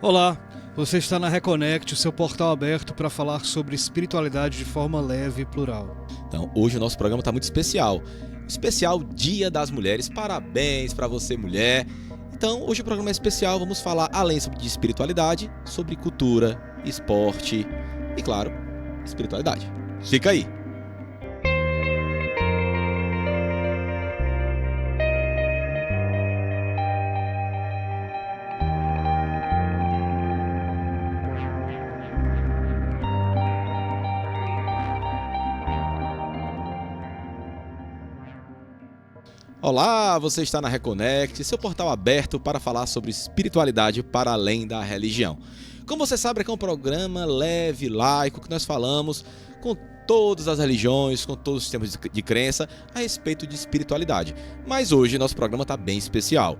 Olá, você está na Reconnect, o seu portal aberto para falar sobre espiritualidade de forma leve e plural. Então, hoje o nosso programa está muito especial. Especial Dia das Mulheres. Parabéns para você, mulher. Então, hoje o programa é especial. Vamos falar, além de espiritualidade, sobre cultura, esporte e, claro, espiritualidade. Fica aí. Olá, você está na Reconnect, seu portal aberto para falar sobre espiritualidade para além da religião. Como você sabe, é um programa leve, laico, que nós falamos com todas as religiões, com todos os sistemas de crença a respeito de espiritualidade. Mas hoje nosso programa está bem especial.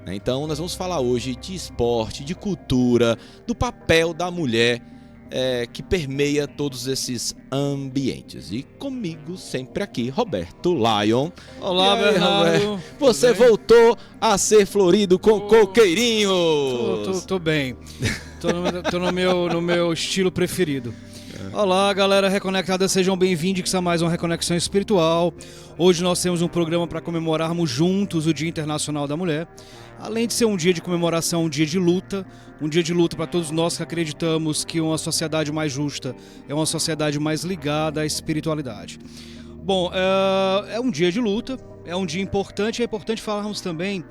Então nós vamos falar hoje de esporte, de cultura, do papel da mulher que permeia todos esses ambientes. E comigo sempre aqui, Roberto Lion. Olá, Bernardo. Você voltou a ser florido com coqueirinhos. Tô bem. Tô no meu estilo preferido. Olá, galera reconectada, sejam bem-vindos a mais uma Reconexão Espiritual. Hoje nós temos um programa para comemorarmos juntos o Dia Internacional da Mulher. Além de ser um dia de comemoração, um dia de luta para todos nós que acreditamos que uma sociedade mais justa é uma sociedade mais ligada à espiritualidade. Bom, é um dia de luta, é um dia importante, é importante falarmos também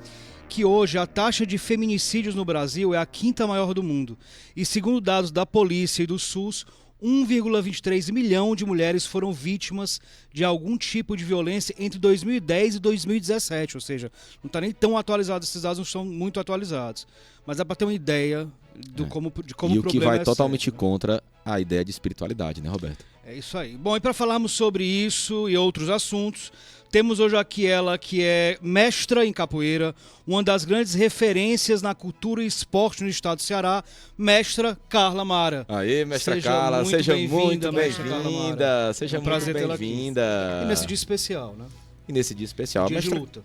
que hoje a taxa de feminicídios no Brasil é a quinta maior do mundo. E segundo dados da polícia e do SUS, 1,23 milhão de mulheres foram vítimas de algum tipo de violência entre 2010 e 2017, ou seja, não está nem tão atualizado, esses dados não estão muito atualizados, mas dá para ter uma ideia de como o problema é. E o que vai totalmente sério, contra a ideia de espiritualidade, né, Roberto? É isso aí. Bom, e para falarmos sobre isso e outros assuntos, temos hoje aqui ela que é mestra em capoeira, uma das grandes referências na cultura e esporte no estado do Ceará, mestra Carla Mara. Aê, mestra Carla, seja muito bem-vinda. Seja muito bem-vinda. E nesse dia especial, né? E nesse dia especial. Dia de luta.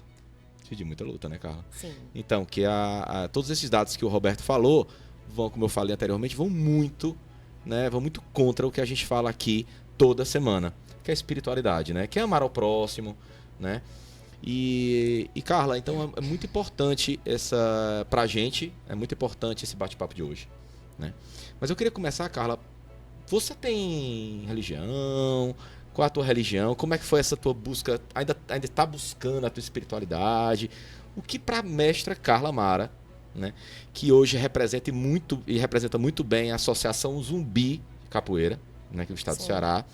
Dia de muita luta, né, Carla? Sim. Então, que todos esses dados que o Roberto falou, como eu falei anteriormente, vão muito contra o que a gente fala aqui toda semana, que é a espiritualidade, né? Que é amar ao próximo, né? E Carla, então é muito importante pra gente, é muito importante esse bate-papo de hoje, né? Mas eu queria começar, Carla, você tem religião? Qual é a tua religião? Como é que foi essa tua busca? Ainda está buscando a tua espiritualidade? O que para a mestra Carla Mara, né, que hoje representa muito bem a Associação Zumbi Capoeira, né, aqui do estado do Ceará,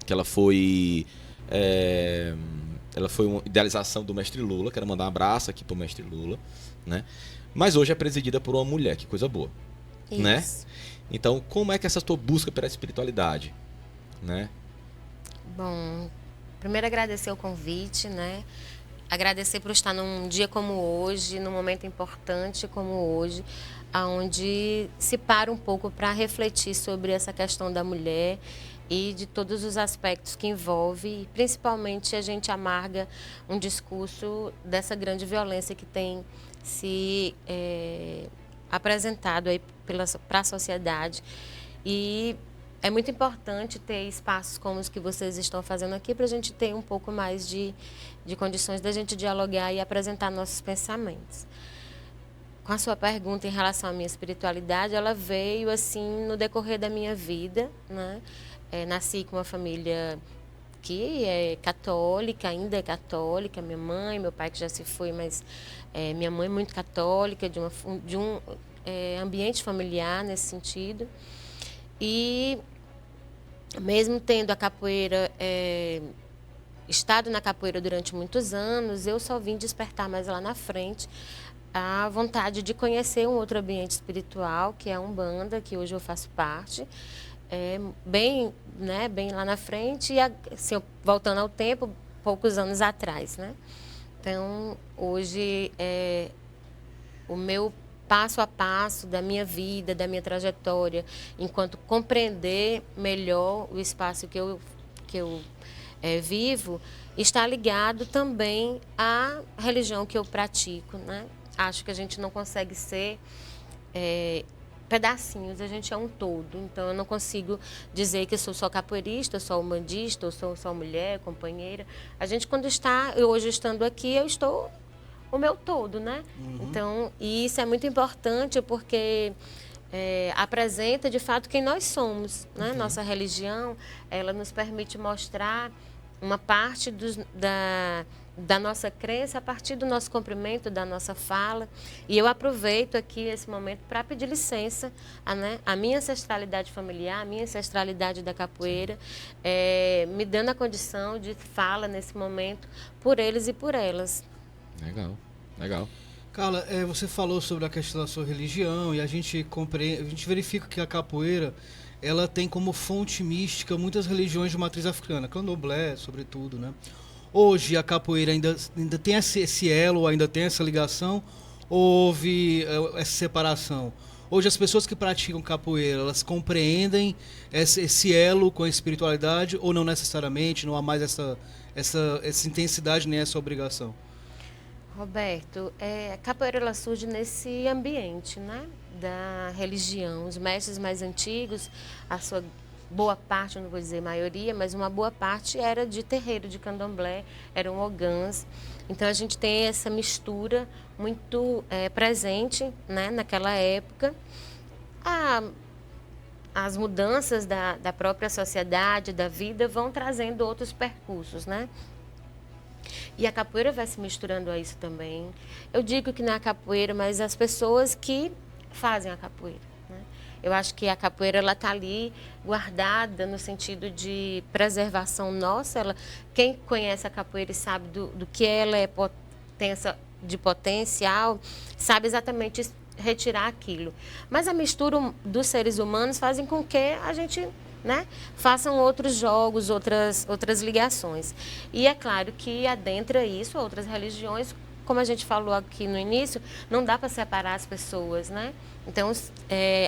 que ela foi uma idealização do mestre Lula, quero mandar um abraço aqui pro mestre Lula, né? Mas hoje é presidida por uma mulher, que coisa boa, isso, né? Então, como é que essa tua busca pela espiritualidade, né? Bom, primeiro agradecer o convite, né? Agradecer por estar num dia como hoje, num momento importante como hoje, onde se para um pouco para refletir sobre essa questão da mulher e de todos os aspectos que envolve, principalmente a gente amarga um discurso dessa grande violência que tem se apresentado aí para a sociedade. E é muito importante ter espaços como os que vocês estão fazendo aqui para a gente ter um pouco mais de condições da gente dialogar e apresentar nossos pensamentos. Com a sua pergunta em relação à minha espiritualidade, ela veio assim no decorrer da minha vida, né? Nasci com uma família que é católica, ainda é católica, minha mãe, meu pai que já se foi, mas minha mãe muito católica, de um ambiente familiar nesse sentido. E mesmo tendo a capoeira, estado na capoeira durante muitos anos, eu só vim despertar mais lá na frente a vontade de conhecer um outro ambiente espiritual, que é a Umbanda, que hoje eu faço parte, bem lá na frente, e assim, voltando ao tempo, poucos anos atrás, né? Então, hoje, o meu passo a passo da minha vida, da minha trajetória, enquanto compreender melhor o espaço que eu vivo, está ligado também à religião que eu pratico, né? Acho que a gente não consegue ser pedacinhos, a gente é um todo. Então, eu não consigo dizer que eu sou só capoeirista, só umbandista, ou sou só mulher, companheira. A gente, quando está, eu hoje estando aqui, eu estou o meu todo, né? Então, e isso é muito importante porque apresenta, de fato, quem nós somos, né? Nossa religião, ela nos permite mostrar uma parte da nossa crença a partir do nosso cumprimento, da nossa fala. E eu aproveito aqui esse momento para pedir licença a minha ancestralidade familiar, a minha ancestralidade da capoeira, me dando a condição de fala nesse momento por eles e por elas. Legal, legal. Carla, você falou sobre a questão da sua religião e a gente verifica que a capoeira ela tem como fonte mística muitas religiões de matriz africana, candomblé, sobretudo, né? Hoje a capoeira ainda tem esse elo, ainda tem essa ligação, ou houve essa separação? Hoje as pessoas que praticam capoeira, elas compreendem esse elo com a espiritualidade ou não necessariamente, não há mais essa intensidade nem essa obrigação? Roberto, a capoeira ela surge nesse ambiente, né, da religião. Os mestres mais antigos, a sua boa parte, eu não vou dizer maioria, mas uma boa parte era de terreiro de candomblé, eram ogãs. Então a gente tem essa mistura muito presente, né, naquela época. As mudanças da própria sociedade, da vida, vão trazendo outros percursos, né? E a capoeira vai se misturando a isso também. Eu digo que não é a capoeira, mas as pessoas que fazem a capoeira, né? Eu acho que a capoeira ela está ali guardada no sentido de preservação nossa. Quem conhece a capoeira e sabe do que ela tem de potencial, sabe exatamente retirar aquilo. Mas a mistura dos seres humanos fazem com que a gente, né, façam outros jogos, outras ligações. E é claro que adentra isso outras religiões, como a gente falou aqui no início, não dá para separar as pessoas, né? Então,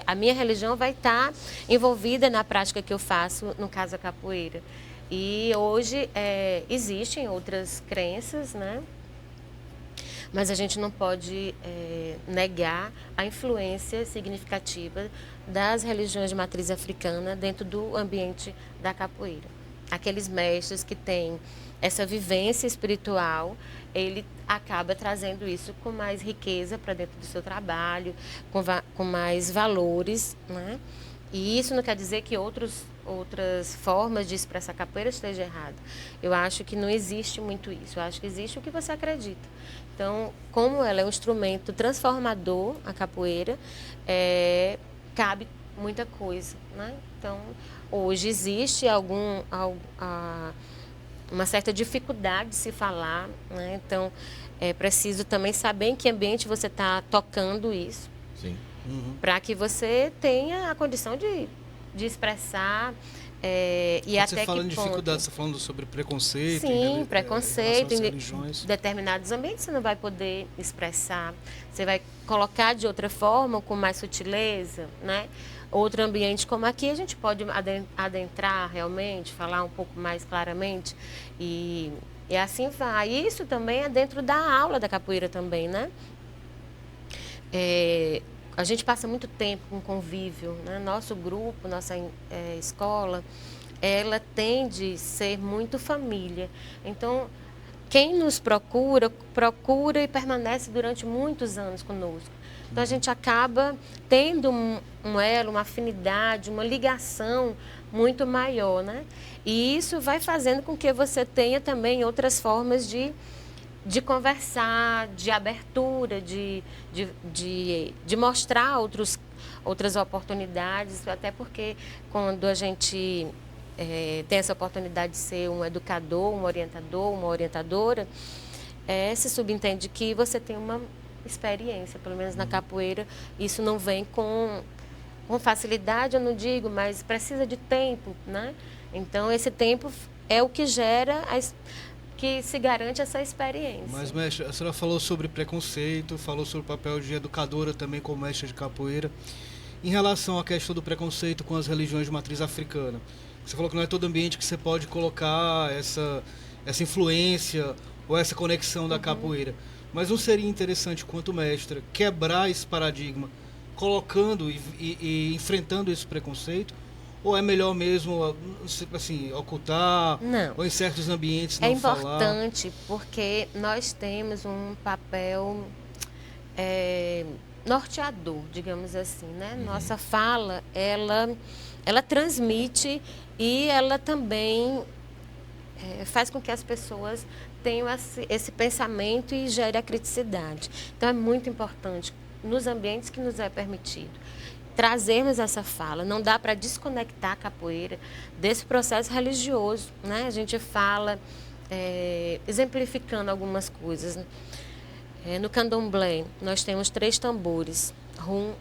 a minha religião vai estar envolvida na prática que eu faço, no caso a capoeira. E hoje existem outras crenças, né? Mas a gente não pode negar a influência significativa das religiões de matriz africana dentro do ambiente da capoeira. Aqueles mestres que têm essa vivência espiritual, ele acaba trazendo isso com mais riqueza para dentro do seu trabalho, com mais valores, né? E isso não quer dizer que outras formas de expressar capoeira estejam erradas. Eu acho que não existe muito isso. Eu acho que existe o que você acredita. Então, como ela é um instrumento transformador, a capoeira, cabe muita coisa, né? Então, hoje existe uma certa dificuldade de se falar, né? Então, é preciso também saber em que ambiente você está tocando isso. Sim. Para que você tenha a condição de expressar e até que ponto. Você falando de dificuldade, você está falando sobre preconceito? Sim, preconceito. Em determinados ambientes você não vai poder expressar. Você vai colocar de outra forma, com mais sutileza, né? Outro ambiente como aqui, a gente pode adentrar realmente, falar um pouco mais claramente e assim vai. Isso também é dentro da aula da capoeira também, né? A gente passa muito tempo com convívio, né? Nosso grupo, nossa escola, ela tende a ser muito família. Então, quem nos procura e permanece durante muitos anos conosco. Então, a gente acaba tendo um elo, uma afinidade, uma ligação muito maior, né? E isso vai fazendo com que você tenha também outras formas de conversar, de abertura, de mostrar outras oportunidades, até porque quando a gente tem essa oportunidade de ser um educador, um orientador, uma orientadora, se subentende que você tem uma experiência, pelo menos na capoeira, isso não vem com facilidade, eu não digo, mas precisa de tempo, né? Então, esse tempo é o que gera que se garante essa experiência. Mas, mestre, a senhora falou sobre preconceito, falou sobre o papel de educadora também como mestre de capoeira. Em relação à questão do preconceito com as religiões de matriz africana, você falou que não é todo ambiente que você pode colocar essa influência ou essa conexão da capoeira. Mas não seria interessante, quanto mestra, quebrar esse paradigma colocando e enfrentando esse preconceito? Ou é melhor mesmo, assim, ocultar? Não. Ou em certos ambientes não É falar? importante porque nós temos um papel norteador, digamos assim, né? Nossa fala, ela transmite e ela também faz com que as pessoas tenham esse pensamento e gere a criticidade. Então, é muito importante, nos ambientes que nos é permitido, trazermos essa fala. Não dá para desconectar a capoeira desse processo religioso, né? A gente fala, exemplificando algumas coisas. No candomblé, nós temos 3 tambores, rum,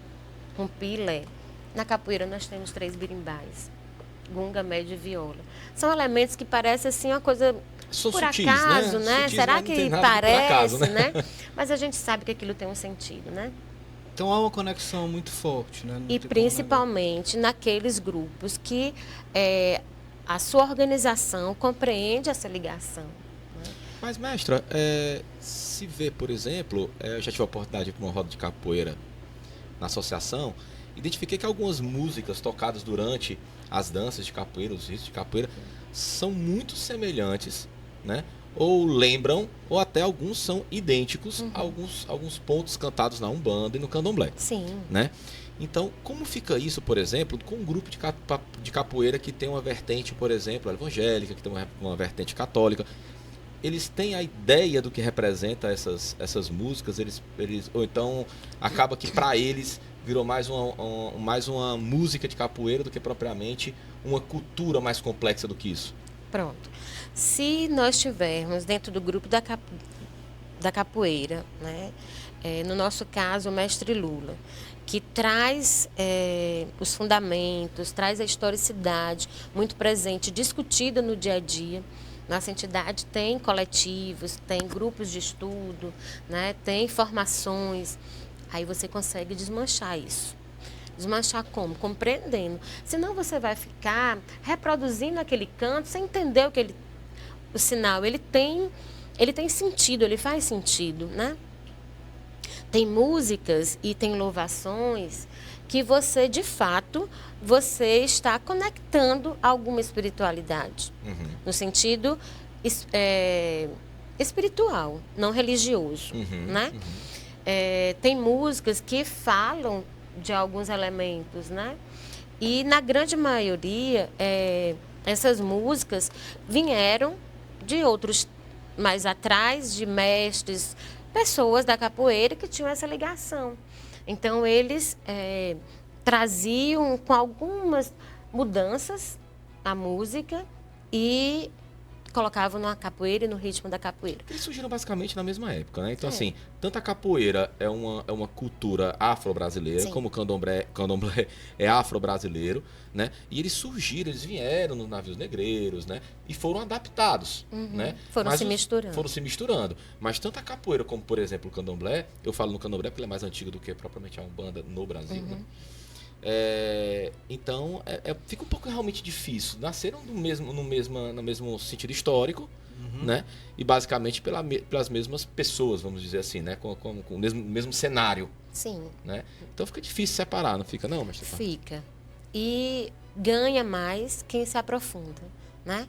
rumpi e lé. Na capoeira, nós temos 3 birimbais, gunga, médio e viola. São elementos que parecem assim uma coisa São por sutis, acaso, né? Sutis, Será mas não tem que nada de por parece, acaso, né? Mas a gente sabe que aquilo tem um sentido, né? Então há uma conexão muito forte, né? Não E tem como principalmente naqueles grupos que a sua organização compreende essa ligação. Mas, mestra, se vê, por exemplo, eu já tive a oportunidade de ir para uma roda de capoeira na associação, identifiquei que algumas músicas tocadas durante as danças de capoeira, os ritos de capoeira, são muito semelhantes, né? Ou lembram, ou até alguns são idênticos a alguns pontos cantados na Umbanda e no Candomblé. Sim. Né? Então, como fica isso, por exemplo, com um grupo de capoeira que tem uma vertente, por exemplo, evangélica, que tem uma vertente católica? Eles têm a ideia do que representa essas músicas, ou então acaba que para eles virou mais uma música de capoeira do que propriamente uma cultura mais complexa do que isso? Pronto. Se nós tivermos dentro do grupo da capoeira, né? No nosso caso, o mestre Lula, que traz os fundamentos, traz a historicidade muito presente, discutida no dia a dia. Nossa entidade tem coletivos, tem grupos de estudo, né? Tem formações. Aí você consegue desmanchar isso. Desmanchar como? Compreendendo. Senão você vai ficar reproduzindo aquele canto sem entender o sinal. Ele tem sentido, ele faz sentido, né? Tem músicas e tem louvações que você, de fato, você está conectando alguma espiritualidade. No sentido espiritual, não religioso, né? Tem músicas que falam de alguns elementos, né? E, na grande maioria, essas músicas vieram de outros mais atrás, de mestres, pessoas da capoeira que tinham essa ligação. Então, eles traziam com algumas mudanças a música e colocavam na capoeira e no ritmo da capoeira. Eles surgiram basicamente na mesma época, né? Então, assim, tanto a capoeira é uma cultura afro-brasileira, como o candomblé é afro-brasileiro, né? E eles vieram nos navios negreiros, né? E foram adaptados, né? Foram se misturando. Foram se misturando. Mas tanto a capoeira como, por exemplo, o candomblé, eu falo no candomblé porque ele é mais antigo do que propriamente a Umbanda no Brasil, né? Então, fica um pouco realmente difícil. Nasceram no mesmo sentido histórico, né? E basicamente pelas mesmas pessoas, vamos dizer assim, né? Com o mesmo cenário. Sim. Né? Então fica difícil separar, não fica não, mestre? Fica. E ganha mais quem se aprofunda, né?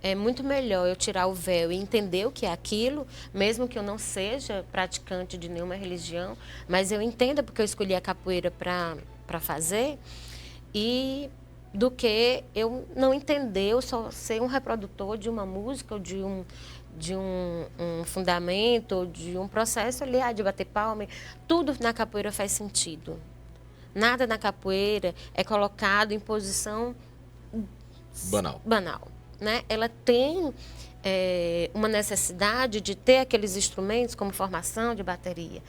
É muito melhor eu tirar o véu e entender o que é aquilo, mesmo que eu não seja praticante de nenhuma religião, mas eu entenda porque eu escolhi a capoeira para fazer, e do que eu não entender, eu só ser um reprodutor de uma música ou de um fundamento, ou de um processo ali, de bater palma. Tudo na capoeira faz sentido. Nada na capoeira é colocado em posição banal, né? Ela tem uma necessidade de ter aqueles instrumentos como formação de bateria,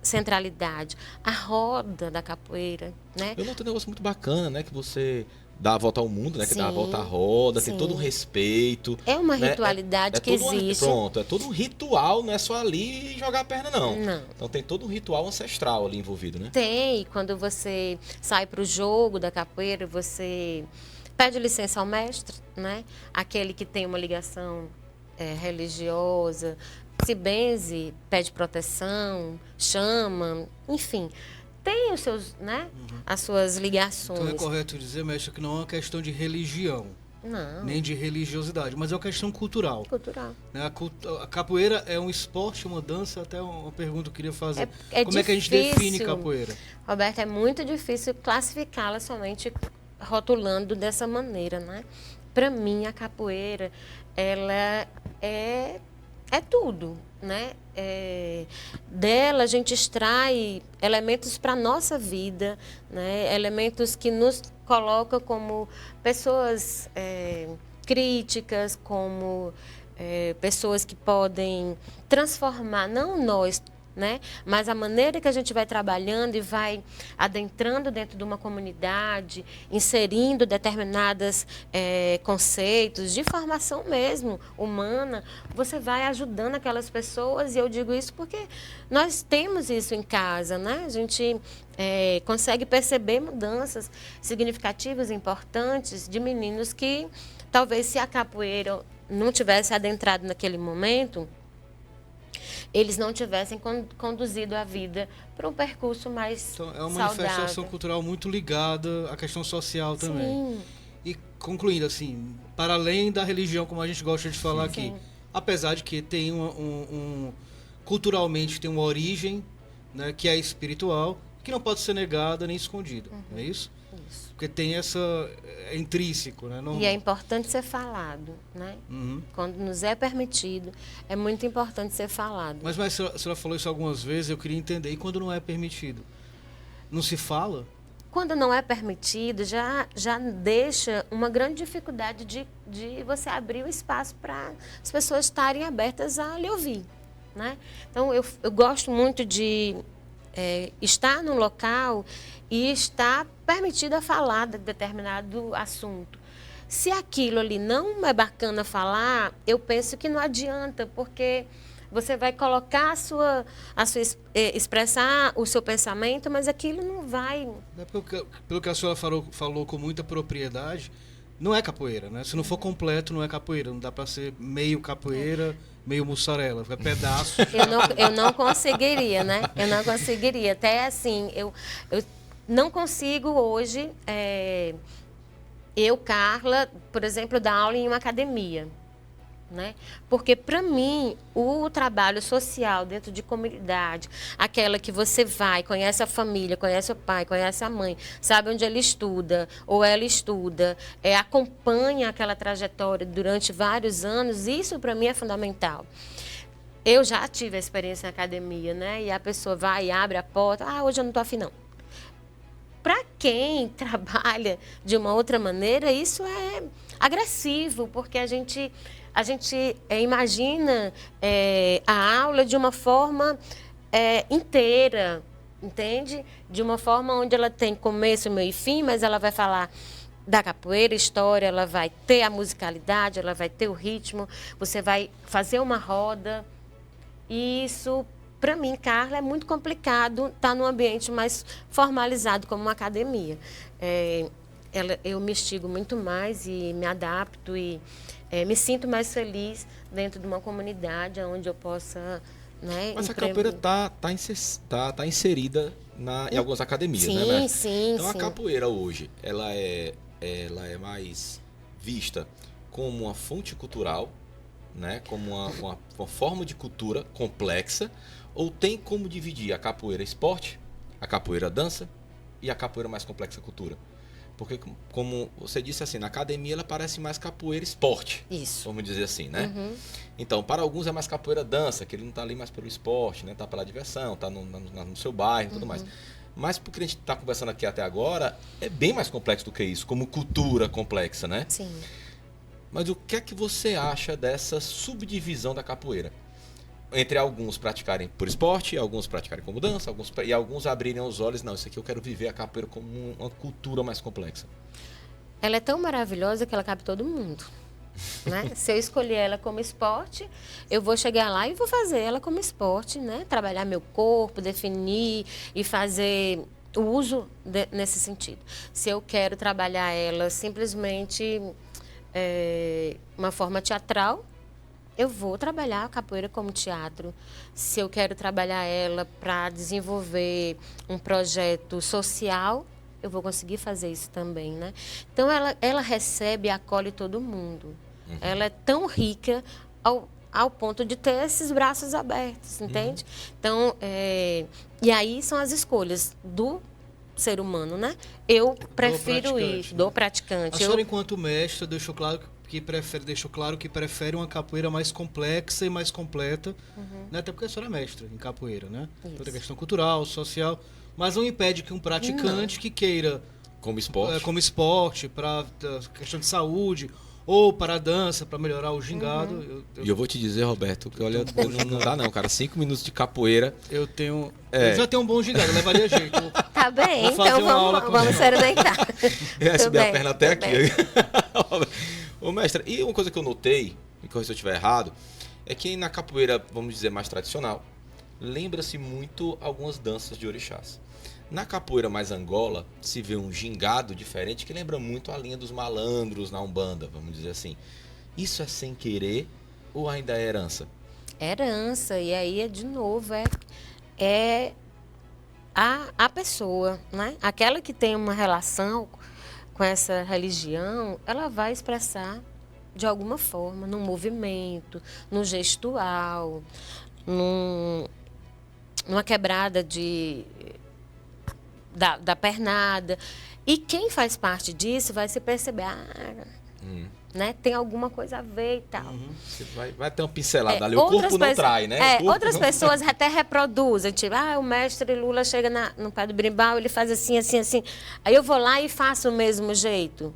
centralidade, a roda da capoeira, né? Eu notei um negócio muito bacana, né? Que você dá a volta ao mundo, né? Que dá a volta à roda, tem todo um respeito. É uma né? ritualidade que existe. Pronto, é todo um ritual, não é só ali jogar a perna, não. Não. Então tem todo um ritual ancestral ali envolvido, né? Tem, quando você sai para o jogo da capoeira, você pede licença ao mestre, né? Aquele que tem uma ligação religiosa, se benze, pede proteção, chama, enfim. tem os seus, né, as suas ligações. Então é correto dizer, mestre, que não é uma questão de religião, Não. nem de religiosidade, mas é uma questão cultural. Cultural. Né? A capoeira é um esporte, uma dança? Até uma pergunta que eu queria fazer. É Como é que a gente difícil. define capoeira? Roberto, é muito difícil classificá-la somente rotulando dessa maneira, né? Para mim, a capoeira, ela é tudo, né? Dela a gente extrai elementos para a nossa vida, né? Elementos que nos colocam como pessoas críticas, como pessoas que podem transformar, não nós, né? Mas a maneira que a gente vai trabalhando e vai adentrando dentro de uma comunidade, inserindo determinados conceitos de formação mesmo humana, você vai ajudando aquelas pessoas, e eu digo isso porque nós temos isso em casa, né? A gente consegue perceber mudanças significativas, importantes, de meninos que talvez, se a capoeira não tivesse adentrado naquele momento, eles não tivessem conduzido a vida para um percurso mais Então, é uma saudável. manifestação cultural muito ligada à questão social também. Sim. E concluindo, assim, para além da religião, como a gente gosta de falar aqui, apesar de que tem culturalmente tem uma origem, né, que é espiritual, que não pode ser negada nem escondida, não é isso? Isso. Porque tem essa... é intrínseco, né? E é importante ser falado, né? Quando nos é permitido, é muito importante ser falado. Mas a senhora falou isso algumas vezes, eu queria entender. E quando não é permitido? Não se fala? Quando não é permitido, já deixa uma grande dificuldade de você abrir o espaço para as pessoas estarem abertas a lhe ouvir, né? Então, eu gosto muito de estar num local e estar permitido a falar de determinado assunto. Se aquilo ali não é bacana falar, eu penso que não adianta, porque você vai colocar expressar o seu pensamento, mas aquilo não vai... Pelo que a senhora falou com muita propriedade, não é capoeira, né? Se não for completo, não é capoeira. Não dá para ser meio capoeira, meio mussarela, é pedaço. Eu não conseguiria, né? Eu não conseguiria. Até assim, eu não consigo hoje, Carla, por exemplo, dar aula em uma academia, né? Porque, para mim, o trabalho social dentro de comunidade, aquela que você vai, conhece a família, conhece o pai, conhece a mãe, sabe onde ele estuda ou ela estuda, acompanha aquela trajetória durante vários anos, isso para mim é fundamental. Eu já tive a experiência na academia, né? E a pessoa vai e abre a porta, hoje eu não estou afim, não. Para quem trabalha de uma outra maneira, isso é agressivo, porque a gente imagina a aula de uma forma inteira, entende? De uma forma onde ela tem começo, meio e fim, mas ela vai falar da capoeira, história, ela vai ter a musicalidade, ela vai ter o ritmo, você vai fazer uma roda. E isso, para mim, Carla, é muito complicado estar num ambiente mais formalizado como uma academia. Eu me instigo muito mais e me adapto e me sinto mais feliz dentro de uma comunidade onde eu possa... Né, mas a capoeira tá inserida em algumas academias, sim, né? Sim, então sim. A capoeira hoje, ela é mais vista como uma fonte cultural, né? Como uma forma de cultura complexa, ou tem como dividir a capoeira esporte, a capoeira dança e a capoeira mais complexa cultura? Porque, como você disse assim, na academia ela parece mais capoeira esporte. Isso. Vamos dizer assim, né? Então, para alguns é mais capoeira dança, que ele não está ali mais pelo esporte, né? Está pela diversão, está no seu bairro e tudo mais. Mas porque a gente está conversando aqui até agora, é bem mais complexo do que isso, como cultura complexa, né? Sim. Mas o que é que você acha dessa subdivisão da capoeira? Entre alguns praticarem por esporte, alguns praticarem como dança, e alguns abrirem os olhos, não, isso aqui eu quero viver a capoeira como uma cultura mais complexa. Ela é tão maravilhosa que ela cabe todo mundo, né? Se eu escolher ela como esporte, eu vou chegar lá e vou fazer ela como esporte, né? Trabalhar meu corpo, definir e fazer o uso nesse sentido. Se eu quero trabalhar ela simplesmente uma forma teatral, eu vou trabalhar a capoeira como teatro. Se eu quero trabalhar ela para desenvolver um projeto social, eu vou conseguir fazer isso também, né? Então, ela recebe e acolhe todo mundo. Ela é tão rica ao ponto de ter esses braços abertos, entende? Então, e aí são as escolhas do ser humano, né? Eu prefiro isso, do praticante. A senhora, enquanto mestra, deixou claro que prefere uma capoeira mais complexa e mais completa, né? Até porque a senhora é mestra em capoeira, né? Isso. Toda a questão cultural, social, mas não impede que um praticante que queira Como esporte, para questão de saúde ou para a dança, para melhorar o gingado. E eu vou te dizer, Roberto, que olha, não dá não, cara. 5 minutos de capoeira. Eu já tenho um bom gingado, eu levaria jeito. Tá bem, Vou fazer então uma aula vamos com experimentar. Eu recebi a perna até tudo aqui. bem. Ô, mestre, e uma coisa que eu notei, me corrija se eu estiver errado, é que na capoeira, vamos dizer, mais tradicional, lembra-se muito algumas danças de orixás. Na capoeira mais Angola, se vê um gingado diferente que lembra muito a linha dos malandros na Umbanda, vamos dizer assim. Isso é sem querer ou ainda é herança? Herança, e aí, de novo, é a pessoa, né? Aquela que tem uma relação com essa religião, ela vai expressar de alguma forma, no movimento, no gestual, numa quebrada da pernada. E quem faz parte disso vai se perceber, né? Tem alguma coisa a ver e tal. Você vai ter uma pincelada ali, o corpo não trai, né? Outras pessoas até reproduzem, tipo, o mestre Lula chega no pé do berimbau, ele faz assim, assim, assim. Aí eu vou lá e faço o mesmo jeito.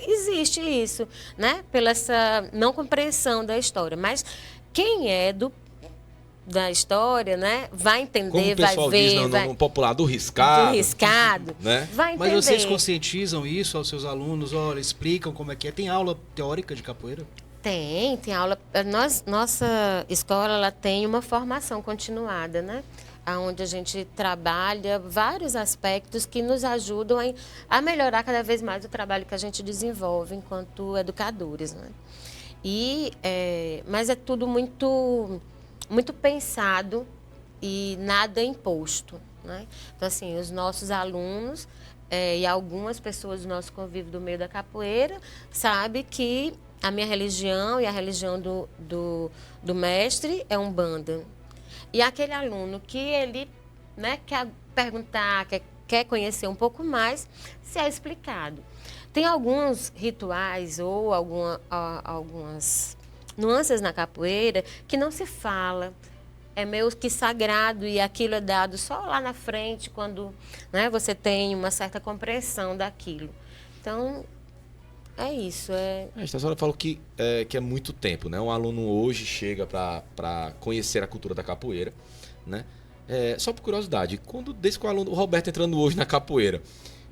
Existe isso, né? Pela essa não compreensão da história. Mas quem é da história, né? Vai entender, Como o pessoal vai ver. diz no popular, do riscado. Do riscado. Né? Vai entender. Mas vocês conscientizam isso aos seus alunos? Olha, explicam como é que é? Tem aula teórica de capoeira? Tem aula. Nossa escola, ela tem uma formação continuada, né? Onde a gente trabalha vários aspectos que nos ajudam a melhorar cada vez mais o trabalho que a gente desenvolve enquanto educadores, né? Mas é tudo muito pensado e nada imposto, né? Então, assim, os nossos alunos e algumas pessoas do nosso convívio do meio da capoeira sabem que a minha religião e a religião do mestre é Umbanda. E aquele aluno que ele, né, quer perguntar, quer conhecer um pouco mais, se é explicado. Tem alguns rituais ou algumas nuances na capoeira que não se fala. É meio que sagrado e aquilo é dado só lá na frente, quando, né, você tem uma certa compreensão daquilo. Então, é isso. A senhora falou que é muito tempo, né? Um aluno hoje chega para conhecer a cultura da capoeira, né? Só por curiosidade, desde que o Roberto entrando hoje na capoeira,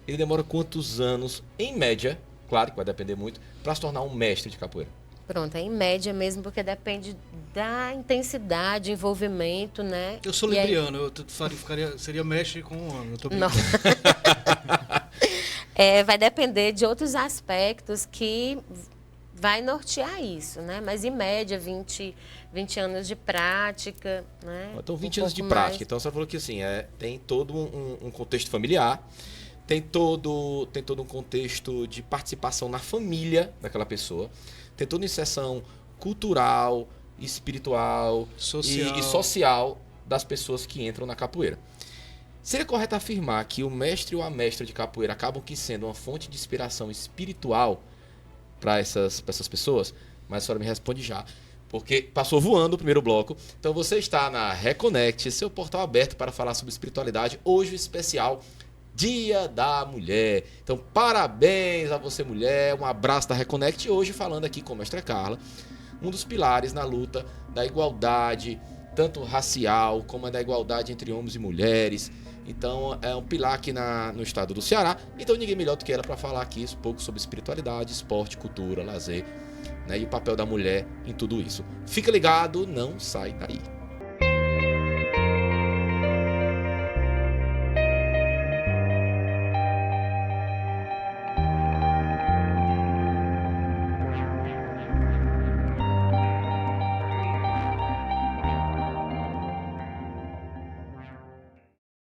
ele demora quantos anos, em média, claro que vai depender muito, para se tornar um mestre de capoeira? Pronto, é em média mesmo, porque depende da intensidade, envolvimento, né? Eu sou libriano, seria mestre com um ano. Eu tô brincando. Vai depender de outros aspectos que vai nortear isso, né? Mas, em média, 20 anos de prática, né? Então, 20 anos de prática. Então, você falou que assim, tem todo um contexto familiar, tem todo um contexto de participação na família daquela pessoa, tem toda uma inserção cultural, espiritual e social das pessoas que entram na capoeira. Seria correto afirmar que o mestre ou a mestra de capoeira acabam que sendo uma fonte de inspiração espiritual para essas pessoas? Mas a senhora me responde já, porque passou voando o primeiro bloco. Então você está na Reconnect, seu portal aberto para falar sobre espiritualidade. Hoje o especial Dia da Mulher. Então parabéns a você, mulher. Um abraço da Reconnect. E hoje falando aqui com a mestra Carla, um dos pilares na luta da igualdade, tanto racial como a da igualdade entre homens e mulheres. Então é um pilar aqui no estado do Ceará. Então ninguém melhor do que ela para falar aqui um pouco sobre espiritualidade, esporte, cultura, lazer, né, e o papel da mulher em tudo isso. Fica ligado, não sai daí.